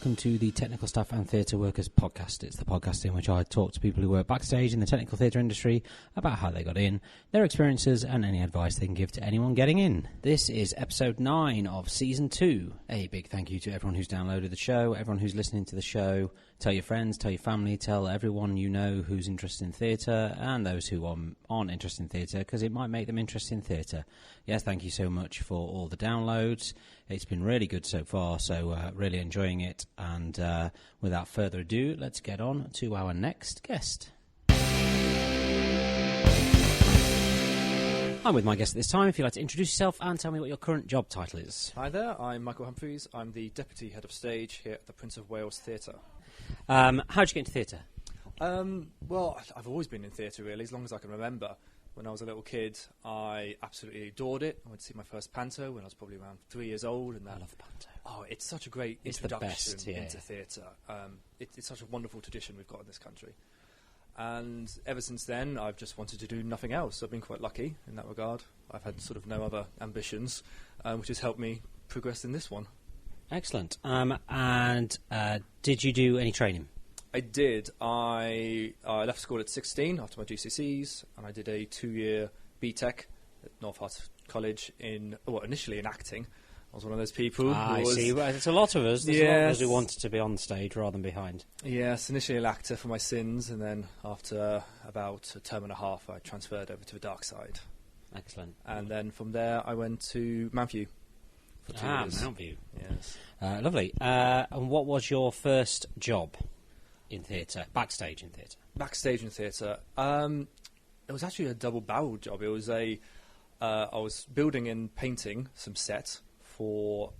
welcome to the Technical Staff and Theatre Workers podcast. It's the podcast in which I talk to people who work backstage in the technical theatre industry about how they got in, their experiences, and any advice they can give to anyone getting in. This is episode 9 of season 2. A big thank you to everyone who's downloaded the show, everyone who's listening to the show. Tell your friends, tell your family, tell everyone you know who's interested in theatre and those who aren't interested in theatre, because it might make them interested in theatre. Yes, thank you so much for all the downloads. It's been really good so far, so really enjoying it. And without further ado, let's get on to our next guest. I'm with my guest at this time. If you'd like to introduce yourself and tell me what your current job title is. Hi there, I'm Michael Humphries. I'm the Deputy Head of Stage here at the Prince of Wales Theatre. How did you get into theatre? Well, I've always been in theatre, really, as long as I can remember. When I was a little kid, I absolutely adored it. I went to see my first panto when I was probably around 3 years old. And I love panto. Oh, it's such a great introduction into theatre. It's such a wonderful tradition we've got in this country. And ever since then, I've just wanted to do nothing else. I've been quite lucky in that regard. I've had sort of no other ambitions, which has helped me progress in this one. Excellent. And did you do any training? I did. I left school at 16 after my GCSEs, and I did a 2-year BTEC at Northart College initially in acting. I was one of those people. I see. Well, it's a lot of us. There's a lot of us who wanted to be on stage rather than behind. Yes, initially an actor for my sins, and then after about a term and a half, I transferred over to the dark side. Excellent. And then from there, I went to Manview for 2 years. Manview. Yes. Lovely. And what was your first job in theatre, backstage in theatre? Backstage in theatre. It was actually a double-barreled job. It was I was building and painting some set for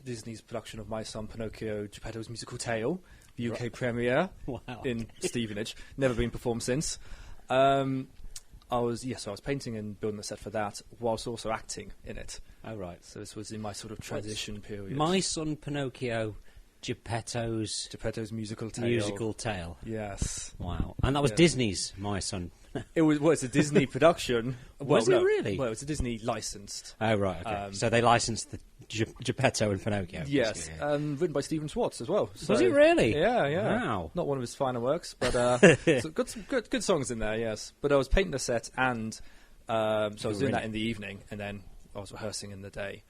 Disney's production of My Son Pinocchio, Geppetto's Musical Tale, the UK premiere in Stevenage. Never been performed since. I was painting and building the set for that, whilst also acting in it. Oh, right. So this was in my sort of transition period. My Son Pinocchio, Geppetto's Musical Tale. Musical Tale. Yes. Wow. And that was Disney's My Son. It's a Disney production. Was it really? Well, it's a Disney licensed. Oh, right, okay. So they licensed the Geppetto and Pinocchio. Yes, written by Stephen Schwartz as well. So, was it really? Yeah. Wow. Not one of his finer works, but some good songs in there, yes. But I was painting the set, and so I was doing that in the evening, and then I was rehearsing in the day,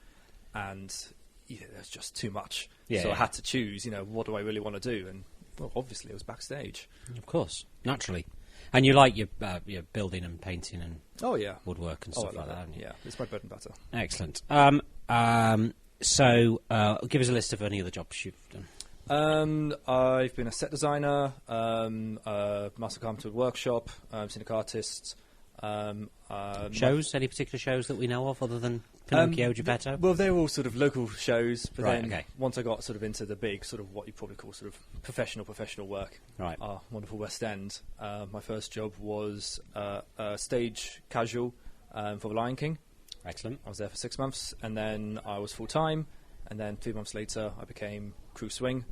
and there's just too much. So I had to choose, what do I really want to do? And, well, obviously it was backstage. Of course, naturally. And you like your building and painting and woodwork and stuff like that, haven't you? Yeah, it's my bread and butter. Excellent. So give us a list of any other jobs you've done. I've been a set designer, master carpenter at workshop, scenic artist. Shows? Any particular shows that we know of other than Pinocchio, Geppetto? Well, they were all sort of local shows, but once I got sort of into the big, sort of what you probably call sort of professional work, our wonderful West End, my first job was a stage casual for The Lion King. Excellent. I was there for 6 months, and then I was full-time, and then 3 months later I became crew swing,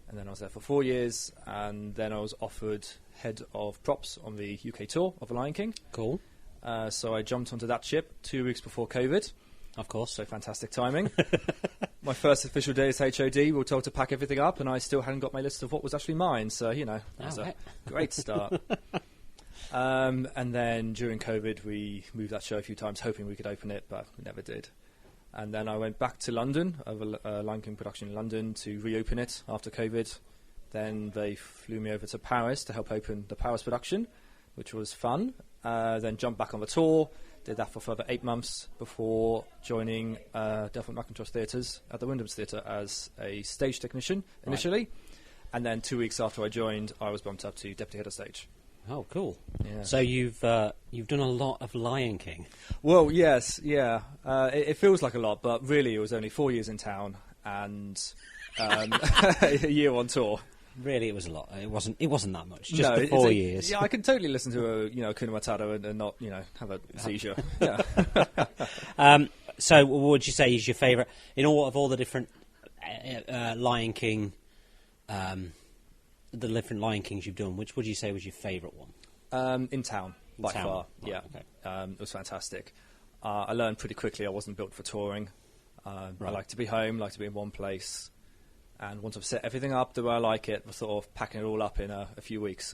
and then I was there for 4 years, and then I was offered head of props on the UK tour of The Lion King. Cool. So I jumped onto that ship 2 weeks before COVID. Of course. So fantastic timing. My first official day as HOD, we were told to pack everything up, and I still hadn't got my list of what was actually mine. So, that was a great start. And then during COVID, we moved that show a few times, hoping we could open it, but we never did. And then I went back to London, over Lion King production in London, to reopen it after COVID. Then they flew me over to Paris to help open the Paris production, which was fun. Then jumped back on the tour, did that for further 8 months before joining Delphine McIntosh Theatres at the Wyndham's Theatre as a stage technician initially. And then 2 weeks after I joined, I was bumped up to Deputy Head of Stage. Oh, cool. Yeah. So you've done a lot of Lion King. Well, yes, yeah. It feels like a lot, but really it was only 4 years in town and a year on tour. Really, it was a lot. It wasn't that much. Just the 4 years. Yeah, I can totally listen to a Hakuna Matata and not have a seizure. Yeah. So, what would you say is your favourite in all the different Lion King, the different Lion Kings you've done? Which would you say was your favourite one? In town, by far. Right, yeah, okay. It was fantastic. I learned pretty quickly I wasn't built for touring. I like to be home, like to be in one place. And once I've set everything up the way I like it, we're sort of packing it all up in a few weeks.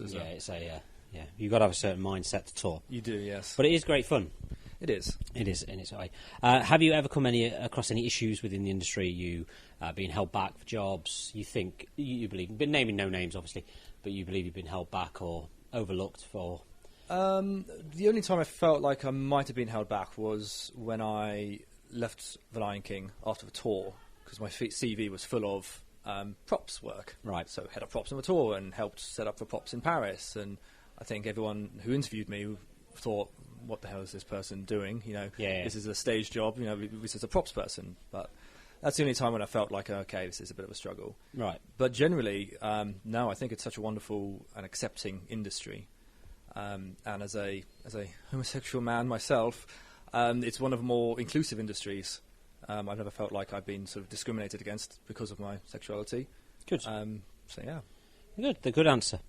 Yeah. You've got to have a certain mindset to tour. You do, yes. But it is great fun. It is. It is in its way. Have you ever come across any issues within the industry? You being held back for jobs? You think you believe? Been naming no names, obviously, but you believe you've been held back or overlooked for? The only time I felt like I might have been held back was when I left The Lion King after the tour, because my CV was full of props work. Right. So head of props on the tour and helped set up the props in Paris. And I think everyone who interviewed me thought, what the hell is this person doing? This is a stage job. This is a props person. But that's the only time when I felt like, okay, this is a bit of a struggle. Right. But generally, no, I think it's such a wonderful and accepting industry. And as a homosexual man myself, it's one of the more inclusive industries. I've never felt like I've been sort of discriminated against because of my sexuality. Good. So yeah. Good. The good answer.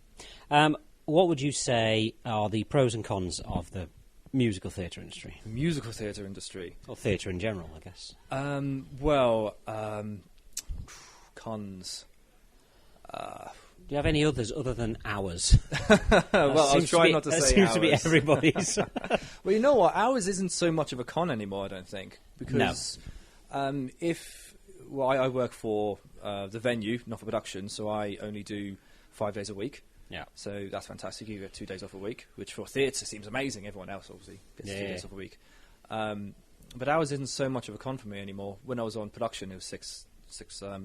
What would you say are the pros and cons of the musical theatre industry? Musical theatre industry. Or theatre in general, I guess. Cons. Do you have any others other than ours? Well, I was trying not to say ours. That seems to be everybody's. Well, you know what? Ours isn't so much of a con anymore, I don't think. Because I work for the venue, not for production, so I only do 5 days a week. Yeah. So that's fantastic. You get 2 days off a week, which for theatre seems amazing. Everyone else, obviously, gets 2 days off a week. But ours isn't so much of a con for me anymore. When I was on production, it was six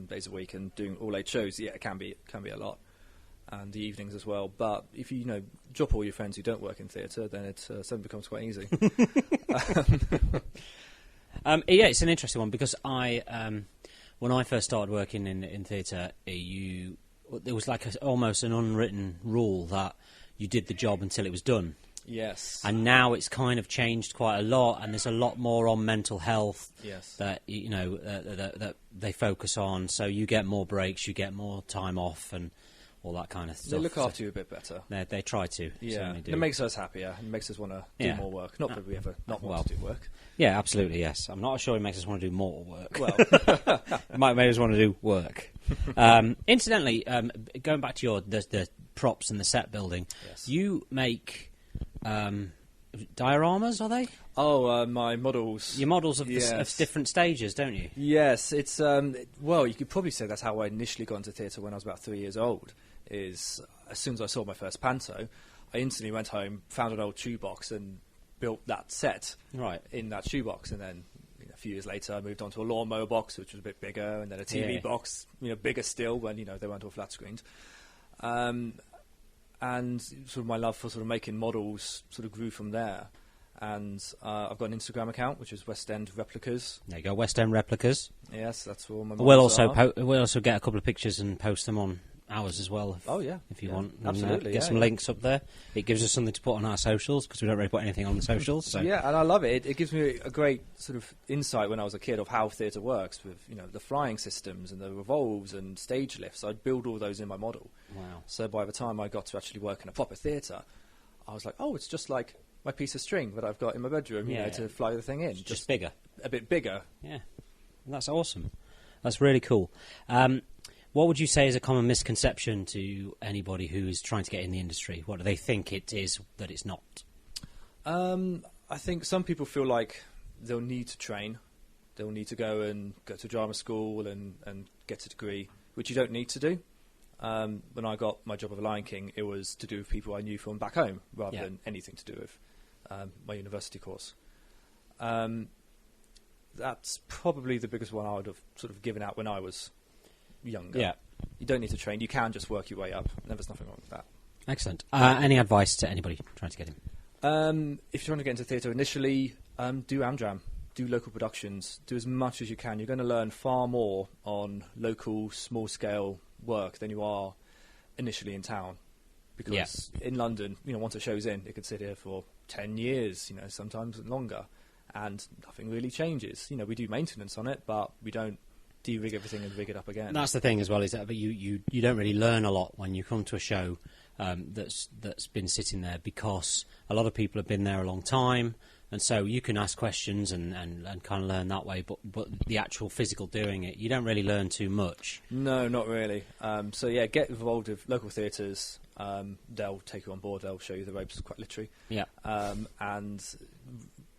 days a week and doing all 8 shows. Yeah, it can be a lot. And the evenings as well. But if you drop all your friends who don't work in theatre, then it suddenly becomes quite easy. It's an interesting one because when I first started working in theatre, there was like almost an unwritten rule that you did the job until it was done. Yes. And now it's kind of changed quite a lot, and there's a lot more on mental health. Yes. That that they focus on. So you get more breaks, you get more time off, and all that kind of stuff. They look after you a bit better. They try to. Yeah, do. It makes us happier. It makes us want to do more work. Not that we ever not want to do work. Yeah, absolutely, yes. I'm not sure it makes us want to do more work. Well, it might make us want to do work. Incidentally, going back to the props and the set building, you make dioramas, are they? Oh, my models. Your models of different stages, don't you? Yes, it's you could probably say that's how I initially got into theatre when I was about 3 years old. Is as soon as I saw my first panto, I instantly went home, found an old shoebox, and built that set in that shoebox. And then a few years later, I moved on to a lawnmower box, which was a bit bigger, and then a TV box, bigger still when they weren't all flat screened. And sort of my love for sort of making models sort of grew from there. And I've got an Instagram account, which is West End Replicas. There you go, West End Replicas. Yes, that's all my models are. We'll also get a couple of pictures and post them on ours as well. If you want. Absolutely. And, get some links up there. It gives us something to put on our socials, because we don't really put anything on the socials. So. Yeah, and I love it. It gives me a great sort of insight when I was a kid of how theatre works with, the flying systems and the revolves and stage lifts. I'd build all those in my model. Wow. So by the time I got to actually work in a proper theatre, I was like, oh, it's just like my piece of string that I've got in my bedroom, to fly the thing in. Just bigger. A bit bigger. Yeah. That's awesome. That's really cool. What would you say is a common misconception to anybody who is trying to get in the industry? What do they think it is that it's not? I think some people feel like they'll need to train. They'll need to go to drama school and get a degree, which you don't need to do. When I got my job at The Lion King, it was to do with people I knew from back home rather than anything to do with my university course. That's probably the biggest one I would have sort of given out when I was younger. Yeah. You don't need to train. You can just work your way up. There's nothing wrong with that. Excellent. Any advice to anybody trying to get in? If you're trying to get into theatre initially, do Amdram. Do local productions. Do as much as you can. You're going to learn far more on local, small-scale work than you are initially in town. Because in London, once a show's in, it could sit here for 10 years, sometimes longer, and nothing really changes. We do maintenance on it, but we don't de-rig everything and rig it up again. That's the thing as well, is that you don't really learn a lot when you come to a show that's been sitting there, because a lot of people have been there a long time. And so you can ask questions and kind of learn that way, but the actual physical doing it, you don't really learn too much. No, not really. So yeah, get involved with local theatres. They'll take you on board. They'll show you the ropes, quite literally. Yeah. And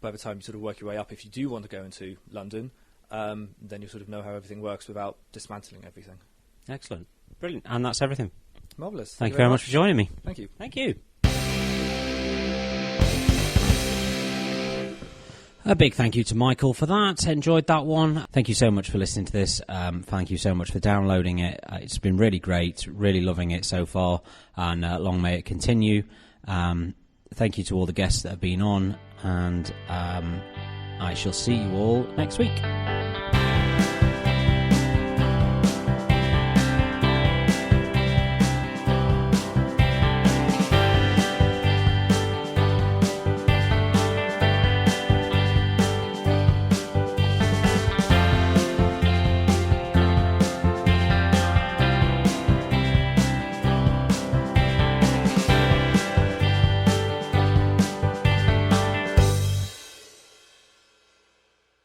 by the time you sort of work your way up, if you do want to go into London, then you sort of know how everything works without dismantling everything. Excellent. Brilliant. And that's everything. Marvellous. Thank you very much for joining me. Thank you. Thank you. A big thank you to Michael for that. Enjoyed that one. Thank you so much for listening to this. Thank you so much for downloading it. It's been really great. Really loving it so far. And long may it continue. Thank you to all the guests that have been on. And I shall see you all next week.